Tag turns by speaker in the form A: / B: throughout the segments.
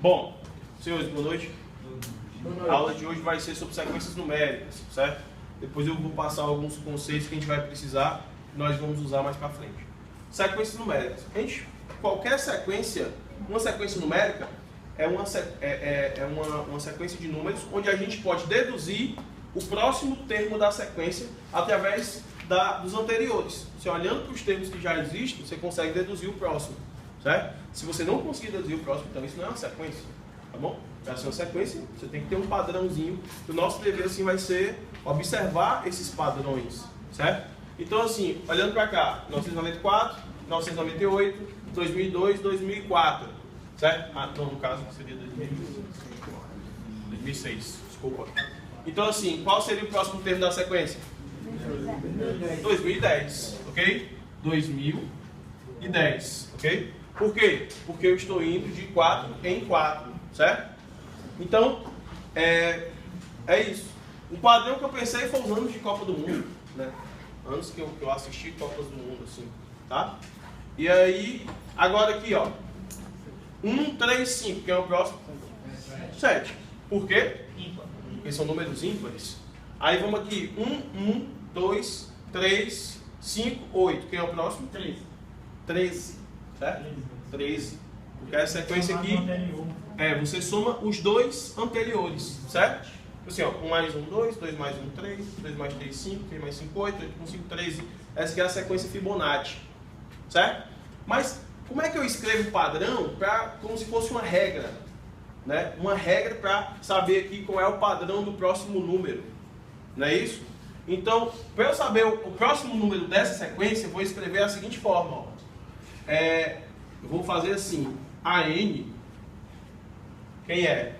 A: Bom, senhores, boa noite.
B: Boa noite.
A: A aula de hoje vai ser sobre sequências numéricas, certo? Depois eu vou passar alguns conceitos que a gente vai precisar e nós vamos usar mais para frente. Sequências numéricas. Qualquer sequência, uma sequência numérica é uma sequência de números onde a gente pode deduzir o próximo termo da sequência através dos anteriores. Você olhando para os termos que já existem, você consegue deduzir o próximo, certo? Se você não conseguir deduzir o próximo, então isso não é uma sequência, tá bom? Para ser uma sequência, você tem que ter um padrãozinho. O nosso dever assim vai ser observar esses padrões, certo? Então assim, olhando para cá, 1994, 1998, 2002, 2004, certo? Ah, não, no caso seria 2006, desculpa. Então assim, qual seria o próximo termo da sequência? 2010, ok? 2010, ok? Por quê? Porque eu estou indo de 4 em 4, certo? Então, é isso. O padrão que eu pensei foi os anos de Copa do Mundo, né? Anos que eu assisti Copas do Mundo, assim, tá? E aí, agora aqui, ó. 1, 3, 5, que é o próximo? 7. Por quê? Porque são números ímpares. Aí vamos aqui. 1, 2, 3, 5, 8. Quem é o próximo? 13. Certo? 13. Porque a sequência aqui você soma os dois anteriores, certo? Assim, ó, 1 mais 1, 2, 2 mais 1, 3, 2 mais 3, 5, 3 mais 5, 8, 8 com 5, 13. Essa aqui é a sequência Fibonacci, certo? Mas como é que eu escrevo o padrão como se fosse uma regra, né? Uma regra para saber aqui qual é o padrão do próximo número, não é isso? Então, para eu saber o próximo número dessa sequência, eu vou escrever da seguinte forma, ó. Eu vou fazer assim, AN, quem é?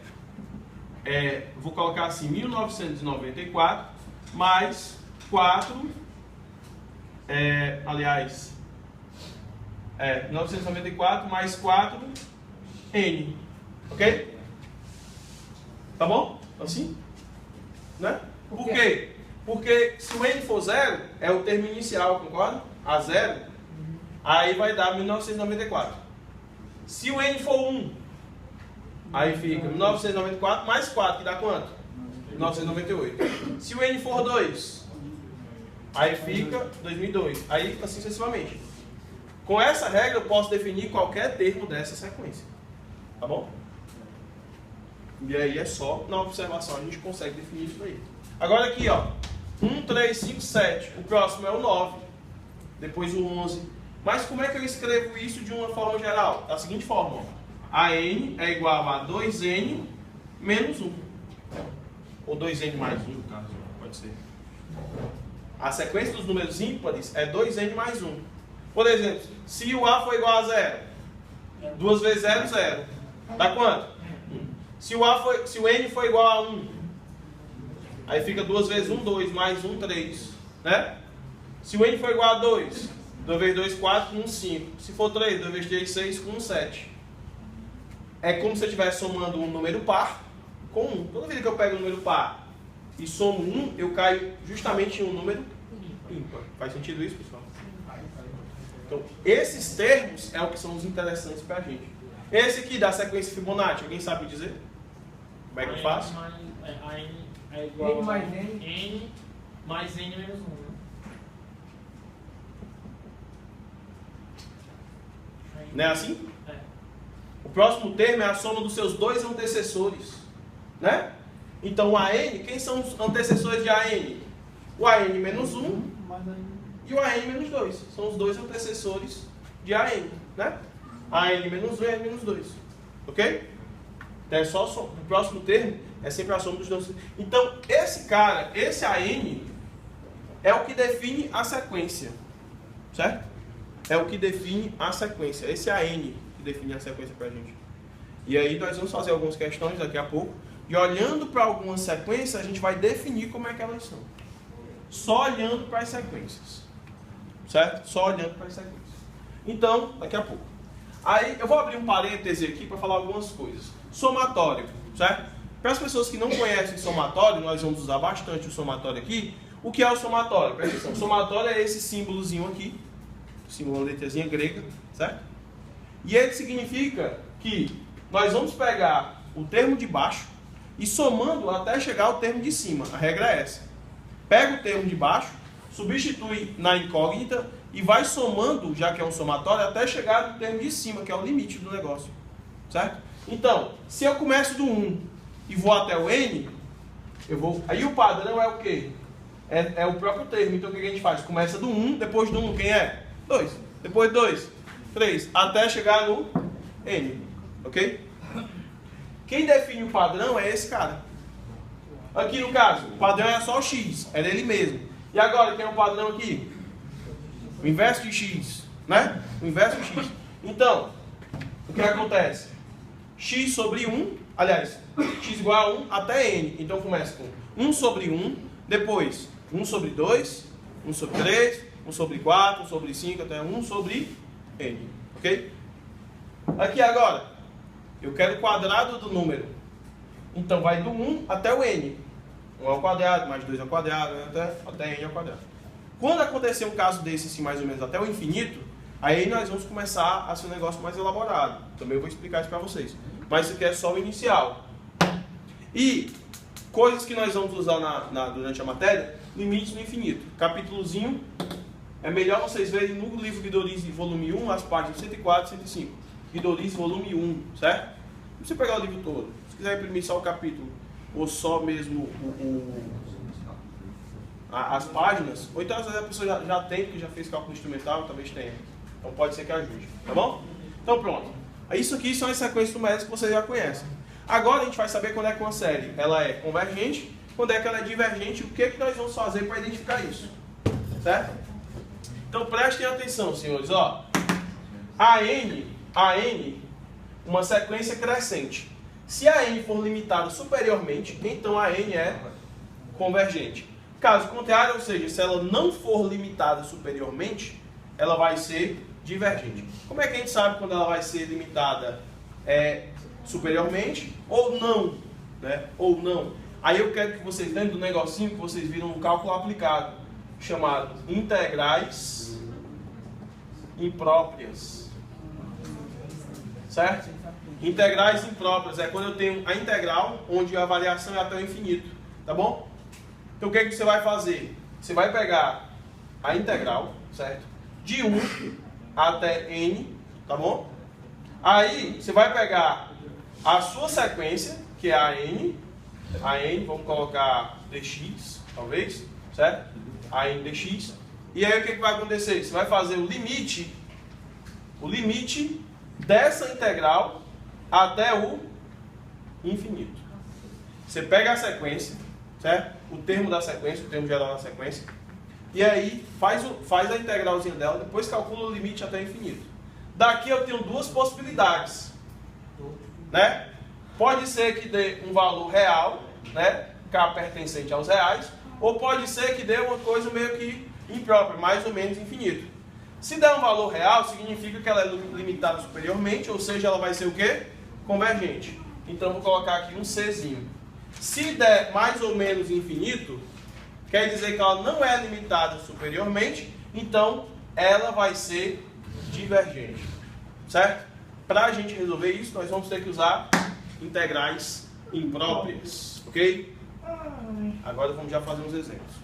A: Vou colocar assim, 1994 mais 4, 1994 mais 4, N, ok? Tá bom? Assim? Né? Por quê? Porque se o N for 0, é o termo inicial, concorda? A 0, aí vai dar 1994. Se o N for 1, aí fica 1994 mais 4, que dá quanto? 1998. Se o N for 2, aí fica 2002. Aí assim sucessivamente. Com essa regra eu posso definir qualquer termo dessa sequência. Tá bom? E aí é só na observação a gente consegue definir isso aí. Agora aqui, ó. 1, 3, 5, 7. O próximo é o 9. Depois o 11. Mas como é que eu escrevo isso de uma forma geral? Da seguinte forma, ó. A N é igual a 2N menos 1. Ou 2N mais 1, no caso. Pode ser. A sequência dos números ímpares é 2N mais 1. Por exemplo, se o A for igual a 0, 2 vezes 0, 0. Dá quanto? 1. Se o N for igual a 1, aí fica 2 vezes 1, 2, mais 1, 3. Né? Se o N for igual a 2, 2 vezes 2, 4, 1, 5. Se for 3, 2 vezes 3, 6, 1, 7. É como se eu estivesse somando um número par com 1. Toda vez que eu pego um número par e somo 1, eu caio justamente em um número ímpar. Faz sentido isso, pessoal? Então, esses termos é o que são os interessantes pra gente. Esse aqui da sequência Fibonacci, alguém sabe dizer? Como é que eu faço?
C: A N é igual
B: N mais
C: a
B: N.
C: N mais N menos 1. Né?
A: Não é assim?
C: É.
A: O próximo termo é a soma dos seus dois antecessores, né? Então o AN, quem são os antecessores de AN? O AN menos 1 e o AN menos 2. São os dois antecessores de AN, né? AN menos 1 e AN menos 2. Ok? Então é só o próximo termo é sempre a soma dos dois. Então esse cara, esse AN, é o que define a sequência, certo? É o que define a sequência. Esse AN que define a sequência pra gente. E aí nós vamos fazer algumas questões daqui a pouco. E olhando para algumas sequências, a gente vai definir como é que elas são. Só olhando para as sequências. Certo? Só olhando para as sequências. Então, daqui a pouco. Aí eu vou abrir um parêntese aqui para falar algumas coisas. Somatório, certo? Para as pessoas que não conhecem somatório, nós vamos usar bastante o somatório aqui. O que é o somatório? Presta atenção. O somatório é esse símbolozinho aqui. Símbolo, uma letrazinha grega, certo? E ele significa que nós vamos pegar o termo de baixo e somando até chegar ao termo de cima. A regra é essa. Pega o termo de baixo, substitui na incógnita e vai somando, já que é um somatório, até chegar no termo de cima, que é o limite do negócio. Certo? Então, se eu começo do 1 e vou até o n, eu vou... Aí o padrão é o quê? É o próprio termo. Então o que a gente faz? Começa do 1, depois do 1 quem é? 2. Depois 2, 3, até chegar no n. Ok? Quem define o padrão é esse cara. Aqui no caso, o padrão é só o x, era ele mesmo. E agora, quem é o padrão aqui? O inverso de x, né? O inverso de x. Então, o que acontece? X sobre 1, aliás, x igual a 1 até n. Então começa com 1 sobre 1, depois 1 sobre 2, 1 sobre 3, 1 sobre 4, 1 sobre 5, até 1 sobre n. Ok? Aqui agora, eu quero o quadrado do número. Então vai do 1 até o n. 1 ao quadrado, mais 2 ao quadrado, até n ao quadrado. Quando acontecer um caso desse, assim, mais ou menos até o infinito, aí nós vamos começar a ser um negócio mais elaborado. Também eu vou explicar isso para vocês. Mas isso aqui é só o inicial. E coisas que nós vamos usar durante a matéria, limites no infinito. Capítulozinho, é melhor vocês verem no livro Guidolize, volume 1, as páginas 104 e 105. Guidolize, volume 1, certo? Não precisa pegar o livro todo. Se quiser imprimir só o capítulo, ou só mesmo as páginas, ou então às vezes a pessoa já tem, porque já fez cálculo instrumental, talvez tenha. Então pode ser que ajude, tá bom? Então pronto. Isso aqui são as sequências numéricas que vocês já conhecem. Agora a gente vai saber quando é que uma série ela é convergente, quando é que ela é divergente, e o que nós vamos fazer para identificar isso. Certo? Então prestem atenção, senhores. Ó, a n, uma sequência crescente. Se a n for limitada superiormente, então a n é convergente. Caso contrário, ou seja, se ela não for limitada superiormente, ela vai ser divergente. Como é que a gente sabe quando ela vai ser limitada superiormente ou não? Né? Ou não. Aí eu quero que vocês lembrem do negocinho que vocês viram no cálculo aplicado, chamado integrais impróprias. Certo? Integrais impróprias é quando eu tenho a integral, onde a variação é até o infinito. Tá bom? Então o que você vai fazer? Você vai pegar a integral, certo? De 1 até n, tá bom? Aí você vai pegar a sua sequência, que é a n, vamos colocar dx, talvez, certo? A n dx. E aí o que vai acontecer? Você vai fazer o limite dessa integral até o infinito. Você pega a sequência, certo? O termo da sequência, o termo geral da sequência, e aí faz a integralzinha dela, depois calcula o limite até o infinito. Daqui eu tenho duas possibilidades, né? Pode ser que dê um valor real, né? Pertencente aos reais, ou pode ser que dê uma coisa meio que imprópria, mais ou menos infinito. Se der um valor real, significa que ela é limitada superiormente, ou seja, ela vai ser o quê? Convergente. Então vou colocar aqui um Czinho. Se der mais ou menos infinito, quer dizer que ela não é limitada superiormente, então ela vai ser divergente. Certo? Para a gente resolver isso, nós vamos ter que usar integrais impróprias. Ok? Agora vamos já fazer uns exemplos.